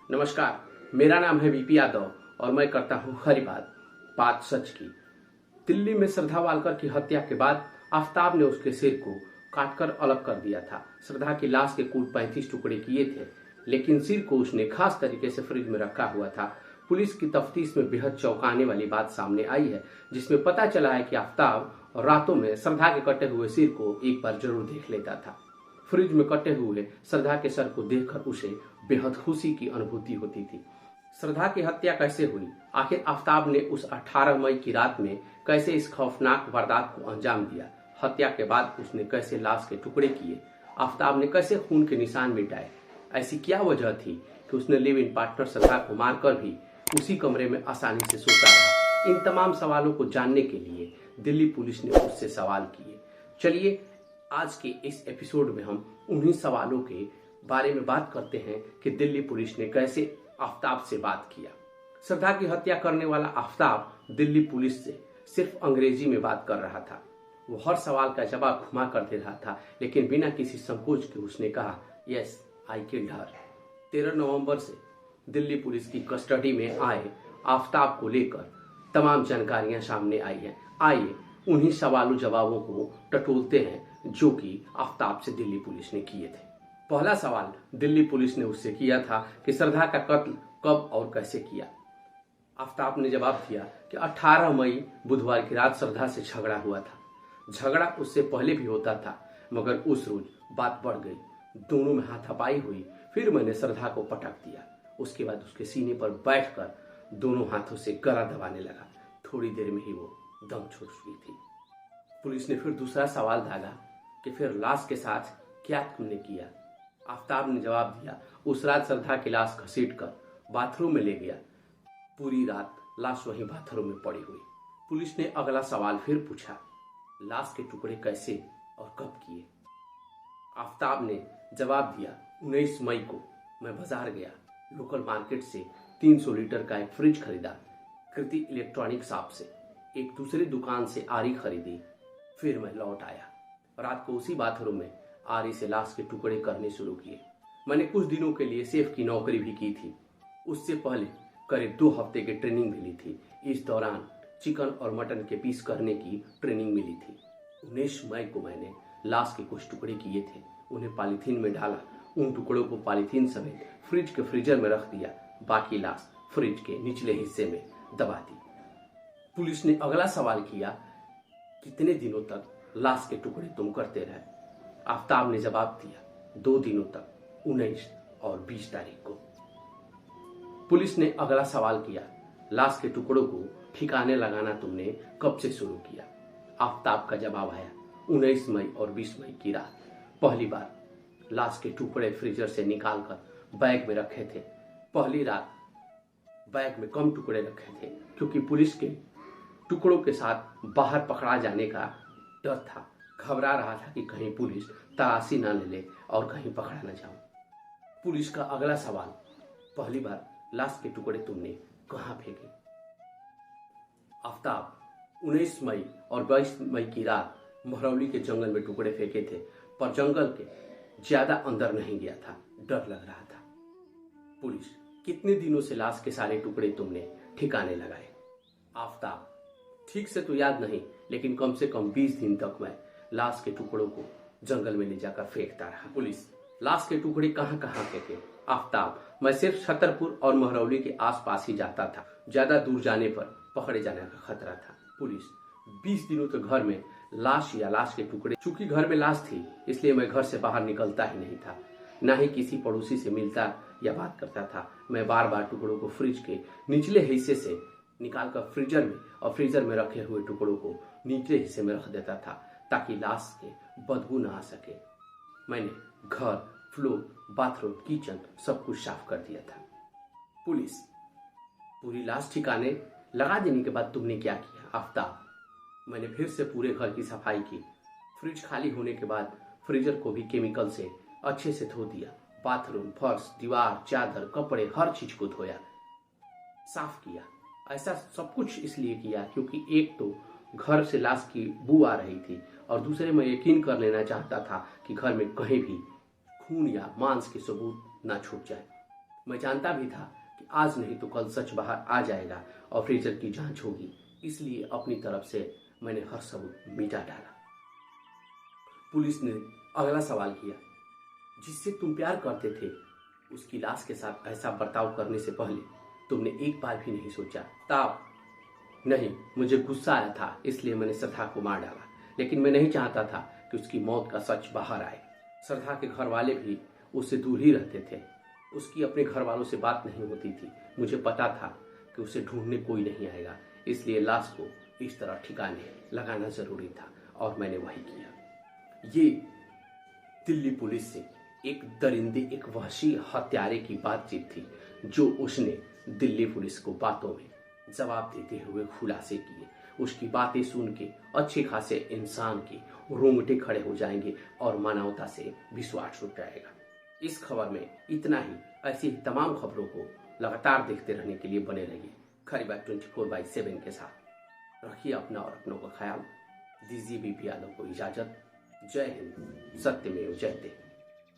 नमस्कार, मेरा नाम है वीपी यादव और मैं करता हूँ हरी बात सच की। दिल्ली में श्रद्धा वालकर की हत्या के बाद आफताब ने उसके सिर को काटकर अलग कर दिया था। श्रद्धा की लाश के कुल 35 टुकड़े किए थे, लेकिन सिर को उसने खास तरीके से फ्रिज में रखा हुआ था। पुलिस की तफ्तीश में बेहद चौंकाने वाली बात सामने आई है, जिसमें पता चला है कि आफताब रातों में श्रद्धा के कटे हुए सिर को एक बार जरूर देख लेता था। फ्रिज में कटे हुए श्रद्धा के सर को देखकर उसे बेहद खुशी की अनुभूति होती थी। श्रद्धा की हत्या कैसे हुई? आखिर आफताब ने उस 18 मई की रात में कैसे इस खौफनाक वारदात को अंजाम दिया? हत्या के बाद उसने कैसे लाश के टुकड़े किए? आफताब ने कैसे खून के निशान मिटाए? ऐसी क्या वजह थी कि उसने लिव इन पार्टनर श्रद्धा को मारकर भी उसी कमरे में आसानी से सोता रहा? इन तमाम सवालों को जानने के लिए दिल्ली पुलिस ने उससे सवाल किए। चलिए आज के इस एपिसोड में हम उन्हीं सवालों के बारे में बात करते हैं कि दिल्ली पुलिस ने कैसे आफताब से बात किया। श्रद्धा की हत्या करने वाला आफताब दिल्ली पुलिस से सिर्फ अंग्रेजी में बात कर रहा था। वो हर सवाल का जवाब घुमा कर दे रहा था, लेकिन बिना किसी संकोच के उसने कहा, यस आई किल्ड हर। 13 नवंबर से दिल्ली पुलिस की कस्टडी में आए आफताब को लेकर तमाम जानकारियां सामने आई हैं। आइए उन्हीं सवालों जवाबों को टटोलते हैं जो कि आफताब से दिल्ली पुलिस ने किए थे। पहला सवाल दिल्ली पुलिस ने उससे किया था कि श्रद्धा का कत्ल कब और कैसे किया। आफताब ने जवाब दिया कि 18 मई बुधवार की रात श्रद्धा से झगड़ा हुआ था। झगड़ा उससे पहले भी होता था, मगर उस रोज बात बढ़ गई, दोनों में हाथापाई हुई। फिर मैंने श्रद्धा को पटक दिया। उसके बाद उसके सीने पर बैठकर दोनों हाथों से गला दबाने लगा। थोड़ी देर में ही वो दम छोड़ चुकी थी। पुलिस ने फिर दूसरा सवाल दागा कि फिर लाश के साथ क्या तुमने किया? आफताब ने जवाब दिया, उस रात श्रद्धा की लाश घसीटकर बाथरूम में ले गया। पूरी रात लाश वहीं बाथरूम में पड़ी हुई। पुलिस ने अगला सवाल फिर पूछा, लाश के टुकड़े कैसे और कब किए? आफताब ने जवाब दिया, 19 मई को मैं बाजार गया, लोकल मार्केट से 300 लीटर का एक फ्रिज खरीदा, कृति इलेक्ट्रॉनिक शॉप से एक दूसरी दुकान से आरी खरीदी, फिर मैं लौट आया। रात को उसी बाथरूम में आरी से लाश के टुकड़े करने शुरू किए। मैंने कुछ दिनों के लिए शेफ की नौकरी भी की थी। उससे पहले करीब 2 हफ्ते की ट्रेनिंग मिली थी। इस दौरान चिकन और मटन के पीस करने की ट्रेनिंग मिली थी। 19 मई को मैंने लाश के कुछ टुकड़े किए थे, उन्हें पॉलीथीन में डाला। उन टुकड़ों को पॉलीथीन समेत फ्रिज के फ्रीजर में रख दिया। बाकी लाश फ्रिज के निचले हिस्से में दबा दी। पुलिस ने अगला सवाल किया, कितने दिनों तक लाश के टुकड़े तुम करते रहे? आफताब ने जवाब दिया, 2 दिनों तक, 19 और 20 तारीख को। पुलिस ने अगला सवाल किया, लाश के टुकड़ों को ठिकाने लगाना तुमने कब से शुरू किया? आफताब का जवाब आया, 19 मई और 20 मई की रात। पहली बार लाश के टुकड़े फ्रीजर से निकालकर बैग में रखे थे। पहली रात बैग में कम टुकड़े रखे थे, क्योंकि पुलिस के टुकड़ों के साथ बाहर पकड़ा जाने का डर था। घबरा रहा था कि कहीं पुलिस तलाशी न ले ले और कहीं पकड़ा न जाऊं। पुलिस का अगला सवाल, पहली बार लाश के टुकड़े तुमने कहां फेंके? आफताब, 19 मई और 22 मई की रात महरौली के जंगल में टुकड़े फेंके थे, पर जंगल के ज्यादा अंदर नहीं गया था, डर लग रहा था। पुलिस, कितने दिनों से लाश के सारे टुकड़े तुमने ठिकाने लगाए? आफताब, ठीक से तो याद नहीं, लेकिन कम से कम 20 दिन तक मैं लाश के टुकड़ों को जंगल में ले जाकर फेंकता रहा। पुलिस, लाश के टुकड़े कहां कहां फेंके? आफताब, मैं सिर्फ छतरपुर और महरौली के आसपास ही जाता था, ज्यादा दूर जाने पर पकड़े जाने का खतरा था। पुलिस, 20 दिनों तक घर में लाश या लाश के टुकड़े? चूंकि घर में लाश थी, इसलिए मैं घर से बाहर निकलता ही नहीं था, न ही किसी पड़ोसी से मिलता या बात करता था। मैं बार बार टुकड़ों को फ्रिज के निचले हिस्से से निकालकर फ्रीजर में और फ्रीजर में रखे हुए टुकड़ों को निचले हिस्से में रख देता था, ताकि लाश के बदबू न आ सके। मैंने घर, फ्लोर, बाथरूम, किचन सब कुछ साफ कर दिया था। पुलिस, पूरी लाश ठिकाने लगा देने के बाद तुमने क्या किया? आफताब, मैंने फिर से पूरे घर की सफाई की। फ्रिज खाली होने के बाद फ्रीजर को भी केमिकल से अच्छे से धो दिया। बाथरूम, फर्श, दीवार, चादर, कपड़े, हर चीज को धोया, साफ किया। ऐसा सब कुछ इसलिए किया क्योंकि एक तो घर से लाश की बू आ रही थी, और दूसरे मैं यकीन कर लेना चाहता था कि घर में कहीं भी खून या मांस के सबूत ना छूट जाए। मैं जानता भी था कि आज नहीं तो कल सच बाहर आ जाएगा और फ्रेजर की जांच होगी, इसलिए अपनी तरफ से मैंने हर सबूत मिटा डाला। पुलिस ने अगला सवाल किया, जिससे तुम प्यार करते थे उसकी लाश के साथ ऐसा बर्ताव करने से पहले तुमने एक बार भी नहीं सोचा? ताब नहीं, मुझे गुस्सा आया था, इसलिए मैंने श्रद्धा को मार डाला, लेकिन मैं नहीं चाहता था कि उसकी मौत का सच बाहर आए। श्रद्धा के घर वाले भी उससे दूर ही रहते थे। उसकी अपने घर वालों से बात नहीं होती थी। मुझे पता था कि उसे ढूंढने कोई नहीं आएगा, इसलिए लाश को इस तरह ठिकाने लगाना जरूरी था और मैंने वही किया। ये दिल्ली पुलिस से एक दरिंदे, एक वहशी हत्यारे की बातचीत थी जो उसने दिल्ली पुलिस को बातों में जवाब देते हुए खुलासे किए। उसकी बातें सुन के अच्छे खासे इंसान के रोंगटे खड़े हो जाएंगे और मानवता से विश्वास उठ जाएगा। इस खबर में इतना ही। ऐसी तमाम खबरों को लगातार देखते रहने के लिए बने रहिए खरी बात 24/7 के साथ। रखिए अपना और अपनों का ख्याल। दीजिए बीपी यादव को इजाजत। जय हिंद, सत्यमेव जयते।